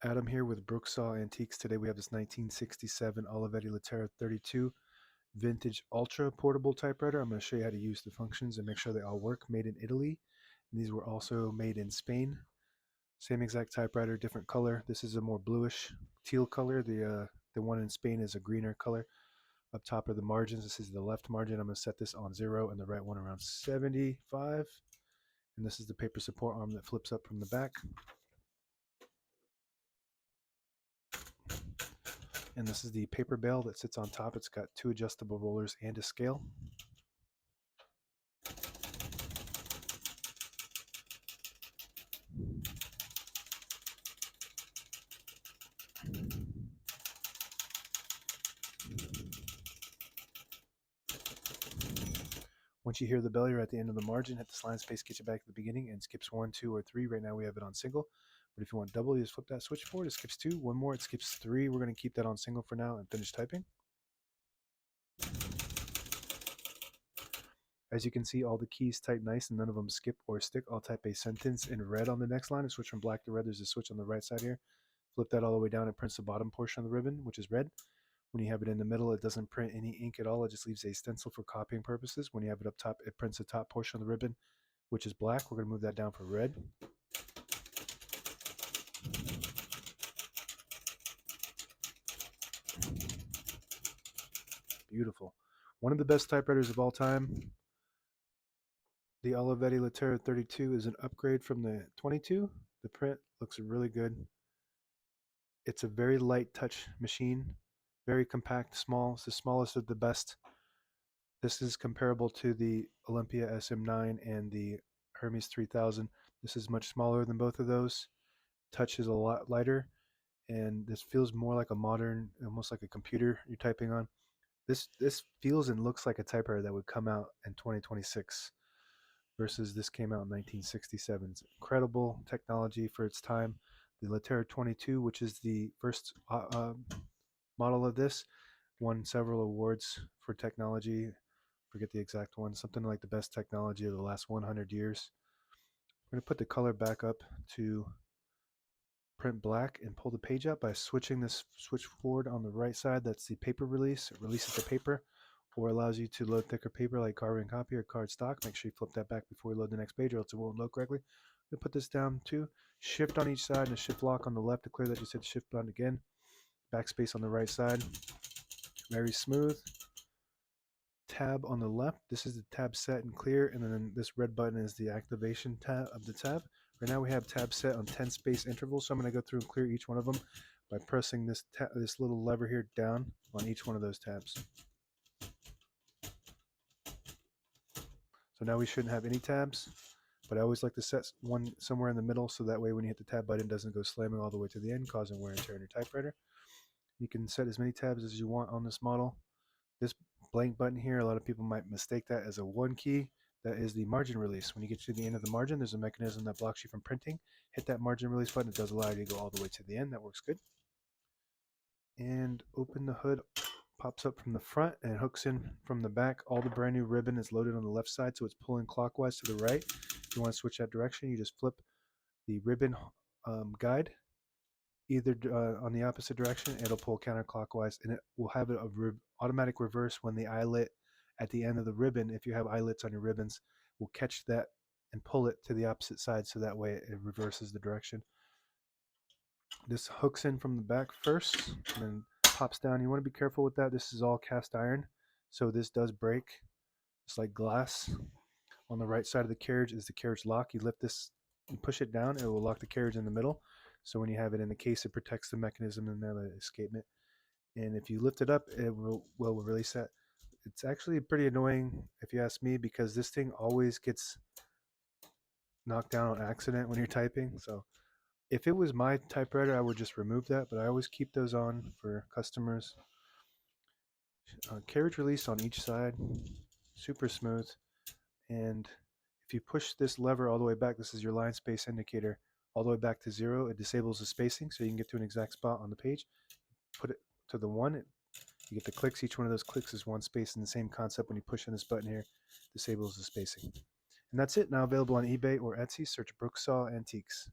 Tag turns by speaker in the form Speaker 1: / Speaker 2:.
Speaker 1: Adam here with Brooksaw Antiques. Today we have this 1967 Olivetti Lettera 32 vintage ultra portable typewriter. I'm going to show you how to use the functions and make sure they all work. Made in Italy. And these were also made in Spain. Same exact typewriter, different color. This is a more bluish teal color. The one in Spain is a greener color. Up top are the margins. This is the left margin. I'm going to set this on 0 and the right one around 75. And this is the paper support arm that flips up from the back. And this is the paper bale that sits on top. It's got 2 adjustable rollers and a scale. Once you hear the bell, you're at the end of the margin. Hit the slide space, get you back to the beginning, and skips 1, 2, or 3. Right now we have it on single. But if you want double, you just flip that switch forward. It skips 2. One more, it skips 3. We're going to keep that on single for now and finish typing. As you can see, all the keys type nice and none of them skip or stick. I'll type a sentence in red on the next line and switch from black to red. There's a switch on the right side here. Flip that all the way down. It prints the bottom portion of the ribbon, which is red. When you have it in the middle, it doesn't print any ink at all. It just leaves a stencil for copying purposes. When you have it up top, it prints the top portion of the ribbon, which is black. We're going to move that down for red. Beautiful. One of the best typewriters of all time. The Olivetti Lettera 32 is an upgrade from the 22. The print looks really good. It's a very light touch machine, very compact, small. It's the smallest of the best. This is comparable to the Olympia SM9 and the Hermes 3000. This is much smaller than both of those. Touch is a lot lighter, and this feels more like a modern, almost like a computer you're typing on. This feels and looks like a typewriter that would come out in 2026 versus this came out in 1967. It's incredible technology for its time. The Lettera 22, which is the first model of this, won several awards for technology. Forget the exact one, something like the best technology of the last 100 years. I'm going to put the color back up to print black and pull the page up by switching this switch forward on the right side. That's the paper release. It releases the paper or allows you to load thicker paper like carbon copy or card stock. Make sure you flip that back before you load the next page or else it won't load correctly. I'm going to put this down too. Shift on each side and a shift lock on the left to clear that. Just hit the shift button again. Backspace on the right side. Very smooth. Tab on the left. This is the tab set and clear, and then this red button is the activation tab of the tab. Right now we have tab set on 10 space intervals, so I'm going to go through and clear each one of them by pressing this little lever here down on each one of those tabs. So now we shouldn't have any tabs, but I always like to set one somewhere in the middle so that way when you hit the tab button it doesn't go slamming all the way to the end, causing wear and tear on your typewriter. You can set as many tabs as you want on this model. This blank button here, a lot of people might mistake that as a 1 key. That is the margin release. When you get to the end of the margin, there's a mechanism that blocks you from printing. Hit that margin release button. It does allow you to go all the way to the end. That works good. And open the hood. Pops up from the front and hooks in from the back. All the brand new ribbon is loaded on the left side, so it's pulling clockwise to the right. If you want to switch that direction, you just flip the ribbon guide either on the opposite direction. It'll pull counterclockwise, and it will have an automatic reverse when the eyelet at the end of the ribbon, if you have eyelets on your ribbons, will catch that and pull it to the opposite side, so that way it reverses the direction. This hooks in from the back first and then pops down. You want to be careful with that. This is all cast iron, so this does break. It's like glass. On the right side of the carriage is the carriage lock. You lift this, you push it down, it will lock the carriage in the middle. So when you have it in the case, it protects the mechanism and the escapement. And if you lift it up, it will release that. It's actually pretty annoying if you ask me, because this thing always gets knocked down on accident when you're typing. So if it was my typewriter, I would just remove that, but I always keep those on for customers. Carriage release on each side, super smooth. And if you push this lever all the way back, this is your line space indicator, all the way back to 0, it disables the spacing so you can get to an exact spot on the page. Put it to the 1, you get the clicks. Each one of those clicks is 1 space, and the same concept when you push on this button here, disables the spacing. And that's it. Now available on eBay or Etsy. Search Brooksaw Antiques.